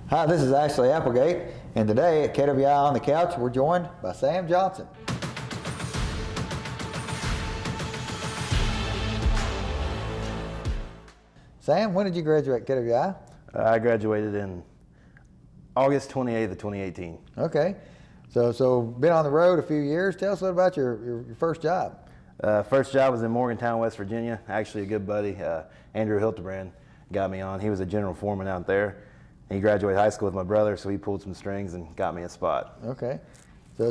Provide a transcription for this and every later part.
Hi, this is Ashley Applegate, and today at KWI on the Couch, we're joined by Sam Johnson. Sam, when did you graduate KWI? I graduated in August 28th of 2018. Okay, so been on the road a few years. Tell us a little about your first job. First job was in Morgantown, West Virginia. Actually, a good buddy, Andrew Hildebrand, got me on. He was a general foreman out there. He graduated high school with my brother, so he pulled some strings and got me a spot. Okay,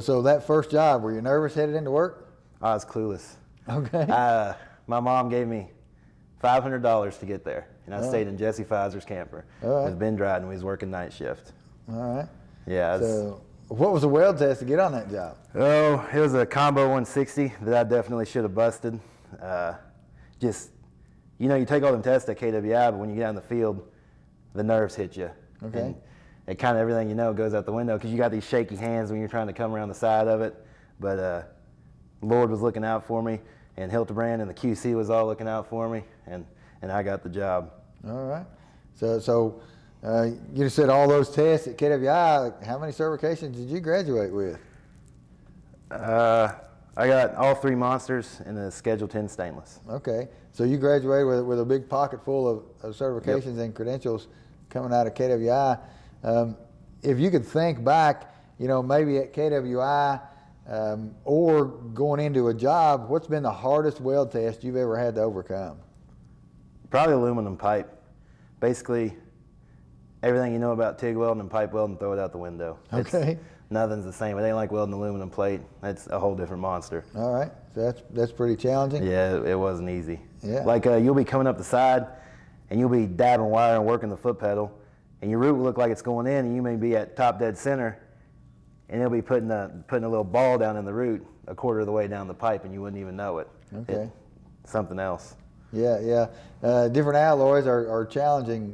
so that first job, were you nervous headed into work? I was clueless. Okay. My mom gave me $500 to get there, and I stayed in Jesse Fizer's camper with Ben Dryden. We was working night shift. All right. Yeah. So what was the weld test to get on that job? Oh, it was a combo 160 that I definitely should have busted. Just, you take all them tests at KWI, but when you get out in the field, the nerves hit you. Okay. And kind of everything goes out the window because you got these shaky hands when you're trying to come around the side of it. But the Lord was looking out for me, and Hildebrand and the QC was all looking out for me, and I got the job. All right. So you said all those tests at KWI. How many certifications did you graduate with? I got all 3 monsters and a Schedule 10 stainless. Okay. So you graduated with a big pocket full of certifications and credentials coming out of KWI. If you could think back, maybe at KWI or going into a job, what's been the hardest weld test you've ever had to overcome? Probably aluminum pipe. Basically, everything you know about TIG welding and pipe welding, throw it out the window. Okay. Nothing's the same. It ain't like welding aluminum plate. That's a whole different monster. All right. So that's pretty challenging. Yeah, it wasn't easy. Yeah. Like you'll be coming up the side, and you'll be dabbing wire and working the foot pedal, and your root will look like it's going in, and you may be at top dead center, and they'll be putting a little ball down in the root a quarter of the way down the pipe, and you wouldn't even know it. Okay. Something else. Yeah. Different alloys are challenging,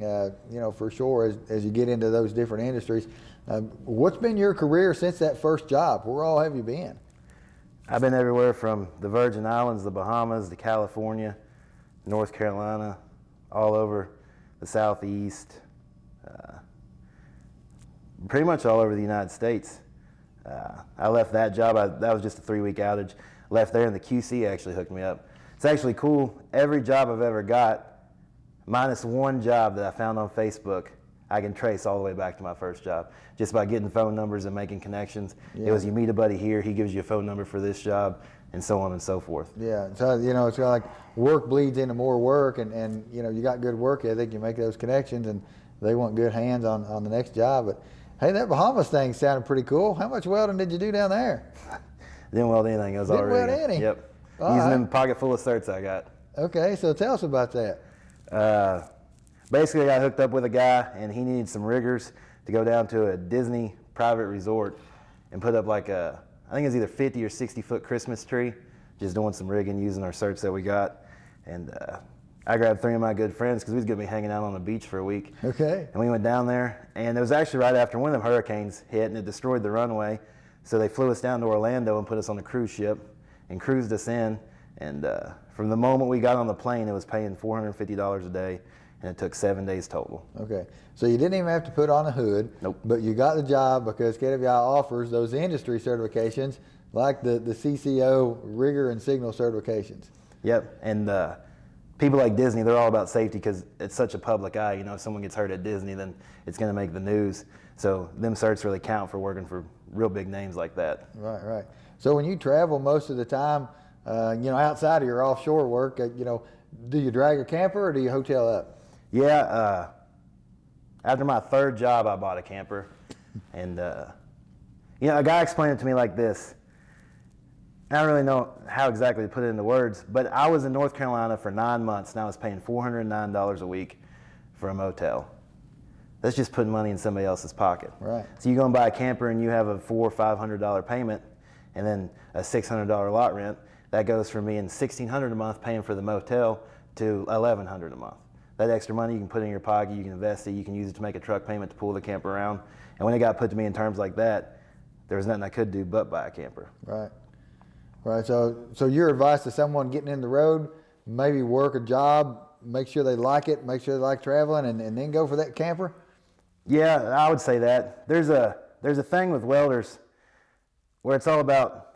for sure as you get into those different industries. What's been your career since that first job? Where all have you been? I've been everywhere from the Virgin Islands, the Bahamas, to California, North Carolina, all over the Southeast, pretty much all over the United States. I left that job, that was just a 3-week outage. Left there and the QC actually hooked me up. It's actually cool. Every job I've ever got, minus one job that I found on Facebook, I can trace all the way back to my first job just by getting phone numbers and making connections. Yeah. It was you meet a buddy here, he gives you a phone number for this job, and so on and so forth. Yeah, so it's kind of like work bleeds into more work, and you got good work ethic, you make those connections, and they want good hands on the next job. But hey, that Bahamas thing sounded pretty cool. How much welding did you do down there? Didn't weld anything. I was Didn't already. weld any? Yep. All Using right. them pocket full of certs I got. Okay, so tell us about that. Basically, I got hooked up with a guy, and he needed some riggers to go down to a Disney private resort and put up like I think it was either 50 or 60 foot Christmas tree, just doing some rigging using our certs that we got. And I grabbed 3 of my good friends because we was going to be hanging out on the beach for a week. Okay. And we went down there, and it was actually right after one of them hurricanes hit, and it destroyed the runway. So they flew us down to Orlando and put us on a cruise ship and cruised us in. And from the moment we got on the plane, it was paying $450 a day, and it took 7 days total. Okay, so you didn't even have to put on a hood. Nope. But you got the job because KWI offers those industry certifications like the CCO rigger and signal certifications. Yep, and people like Disney, they're all about safety because it's such a public eye. If someone gets hurt at Disney, then it's going to make the news. So them certs really count for working for real big names like that. Right. So when you travel most of the time, outside of your offshore work, do you drag a camper or do you hotel up? Yeah, after my 3rd job, I bought a camper. And, a guy explained it to me like this. I don't really know how exactly to put it into words, but I was in North Carolina for 9 months, and I was paying $409 a week for a motel. That's just putting money in somebody else's pocket. Right. So you go and buy a camper, and you have a $400 or $500 payment, and then a $600 lot rent. That goes from being $1,600 a month paying for the motel to $1,100 a month. That extra money you can put in your pocket, you can invest it, you can use it to make a truck payment to pull the camper around. And when it got put to me in terms like that, there was nothing I could do but buy a camper. Right. So your advice to someone getting in the road, maybe work a job, make sure they like it, make sure they like traveling, and then go for that camper? Yeah, I would say that. There's a thing with welders where it's all about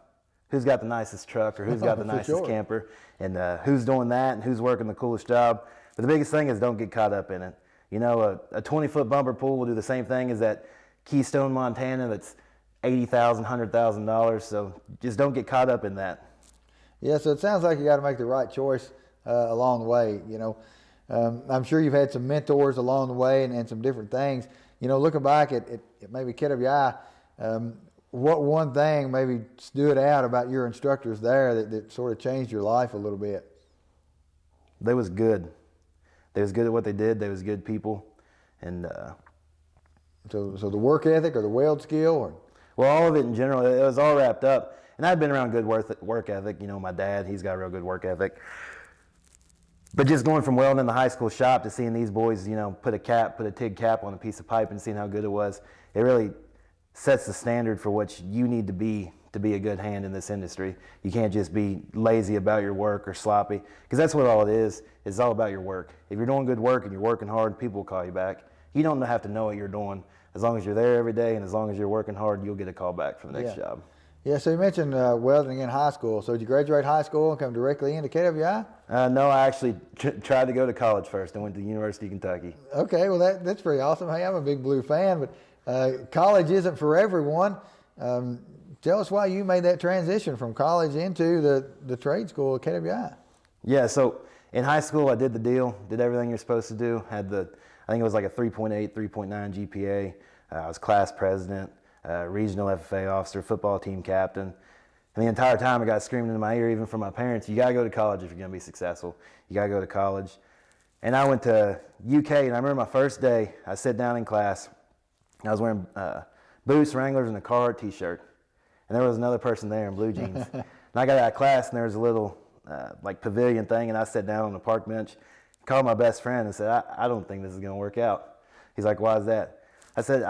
who's got the nicest truck or who's got the For nicest sure. camper, and who's doing that and who's working the coolest job. But the biggest thing is don't get caught up in it. You know, a 20-foot bumper pull will do the same thing as that Keystone, Montana that's $80,000, $100,000. So just don't get caught up in that. Yeah, so it sounds like you got to make the right choice along the way. You know, I'm sure you've had some mentors along the way and some different things. You know, looking back at maybe KWI, what one thing maybe stood out about your instructors there that sort of changed your life a little bit? They was good. They was good at what they did. They was good people, and So the work ethic or the weld skill, or well, all of it in general, it was all wrapped up. And I'd been around good work ethic. You know, my dad, he's got a real good work ethic. But just going from welding in the high school shop to seeing these boys, you know, put a TIG cap on a piece of pipe and seeing how good it was, it really sets the standard for what you need to be a good hand in this industry. You can't just be lazy about your work or sloppy, because that's what all it is. It's all about your work. If you're doing good work and you're working hard, people will call you back. You don't have to know what you're doing. As long as you're there every day and as long as you're working hard, you'll get a call back for the next job. Yeah, so you mentioned welding in high school. So did you graduate high school and come directly into KWI? No, I actually tried to go to college first. I went to the University of Kentucky. Okay, well that's pretty awesome. Hey, I'm a big Blue fan, but college isn't for everyone. Tell us why you made that transition from college into the trade school at KWI. Yeah, so in high school I did the deal, did everything you're supposed to do. I think it was like a 3.8, 3.9 GPA. I was class president, regional FFA officer, football team captain. And the entire time it got screaming in my ear, even from my parents, you got to go to college if you're going to be successful. You got to go to college. And I went to UK, and I remember my first day, I sat down in class. I was wearing boots, Wranglers, and a Carhartt t-shirt. And there was another person there in blue jeans. And I got out of class, and there was a little like pavilion thing, and I sat down on the park bench, called my best friend and said, I don't think this is going to work out. He's like, why is that? I said,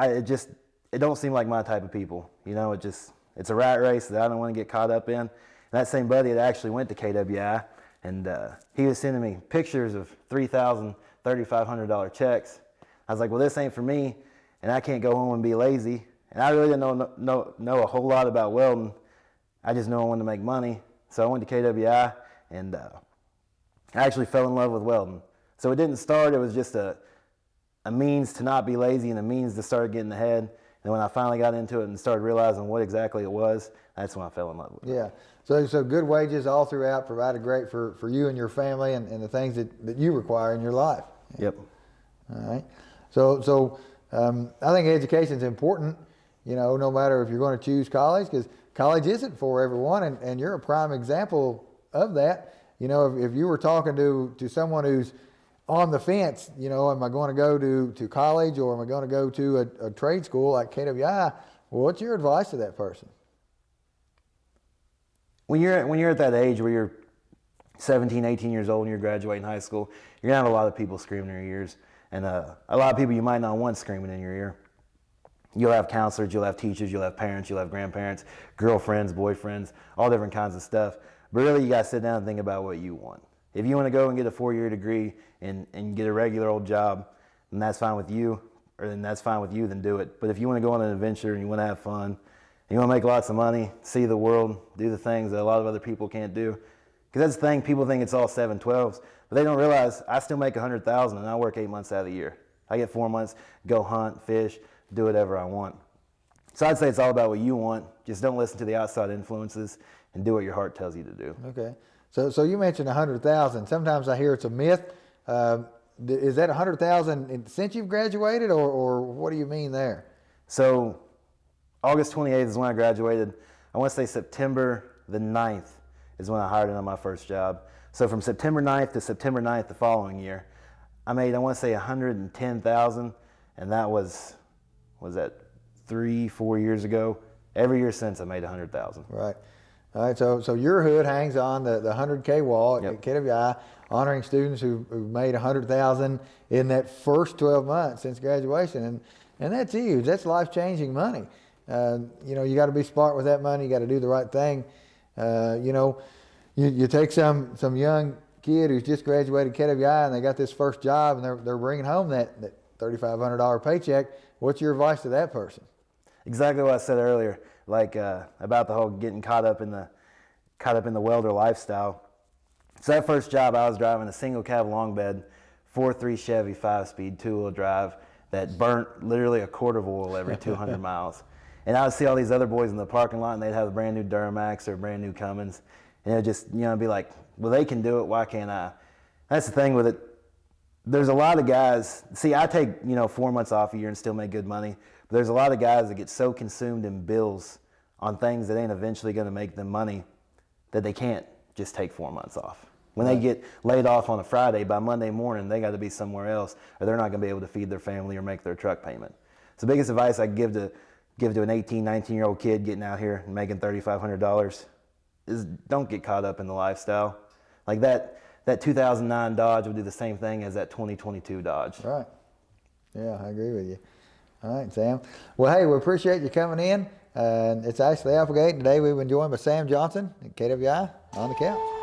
it don't seem like my type of people. You know, it's a rat race that I don't want to get caught up in. And that same buddy that actually went to KWI, and he was sending me pictures of $3,000, $3,500 checks. I was like, well, this ain't for me, and I can't go home and be lazy. And I really didn't know a whole lot about welding. I just knew I wanted to make money. So I went to KWI, and I actually fell in love with welding. So it didn't start, it was just a means to not be lazy and a means to start getting ahead. And when I finally got into it and started realizing what exactly it was, that's when I fell in love with it. Yeah. So good wages all throughout, provided great for you and your family and the things that you require in your life. Yep. All right. So I think education is important, you know, no matter if you're going to choose college, because college isn't for everyone, and you're a prime example of that. You know, if you were talking to someone who's on the fence, you know, am I going to go to college or am I going to go to a trade school like KWI? Well, what's your advice to that person? When you're at that age where you're 17, 18 years old and you're graduating high school, you're going to have a lot of people screaming in your ears. And a lot of people you might not want screaming in your ear. You'll have counselors, you'll have teachers, you'll have parents, you'll have grandparents, girlfriends, boyfriends, all different kinds of stuff. But really, you got to sit down and think about what you want. If you want to go and get a 4-year degree and get a regular old job, then that's fine with you, then do it. But if you want to go on an adventure and you want to have fun, and you want to make lots of money, see the world, do the things that a lot of other people can't do. Because that's the thing, people think it's all 7/12s, but they don't realize I still make $100,000 and I work 8 months out of the year. I get 4 months, go hunt, fish, do whatever I want. So I'd say it's all about what you want. Just don't listen to the outside influences and do what your heart tells you to do. Okay. So you mentioned 100,000. Sometimes I hear it's a myth. Is that 100,000 since you've graduated, or what do you mean there? So August 28th is when I graduated. I want to say September the 9th is when I hired in on my first job. So from September 9th to September 9th the following year, I made, I want to say 110,000, and that was that 3-4 years ago. Every year since I made 100,000. Right. All right, so your hood hangs on the 100K wall at KWI, honoring students who've made 100,000 in that first 12 months since graduation, and that's huge. That's life-changing money. You know, you got to be smart with that money. You got to do the right thing. You know, you take some young kid who's just graduated KWI and they got this first job and they're bringing home that $3,500 paycheck. What's your advice to that person? Exactly what I said earlier, like about the whole getting caught up in the welder lifestyle. So that first job, I was driving a single cab long bed, 4.3 Chevy 5-speed 2-wheel drive that burnt literally a quart of oil every 200 miles. And I would see all these other boys in the parking lot, and they'd have a brand new Duramax or a brand new Cummins, and it would just, you know, be like, well, they can do it, why can't I? That's the thing with it. There's a lot of guys, see, I take, you know, 4 months off a year and still make good money, but there's a lot of guys that get so consumed in bills on things that ain't eventually going to make them money that they can't just take 4 months off. When they get laid off on a Friday, by Monday morning, they got to be somewhere else, or they're not going to be able to feed their family or make their truck payment. So the biggest advice I give to an 18, 19-year-old kid getting out here and making $3,500 is don't get caught up in the lifestyle. Like that 2009 Dodge would do the same thing as that 2022 Dodge. Right. Yeah, I agree with you. All right, Sam. Well, hey, we appreciate you coming in. It's Ashley Applegate. Today we've been joined by Sam Johnson at KWI on the couch.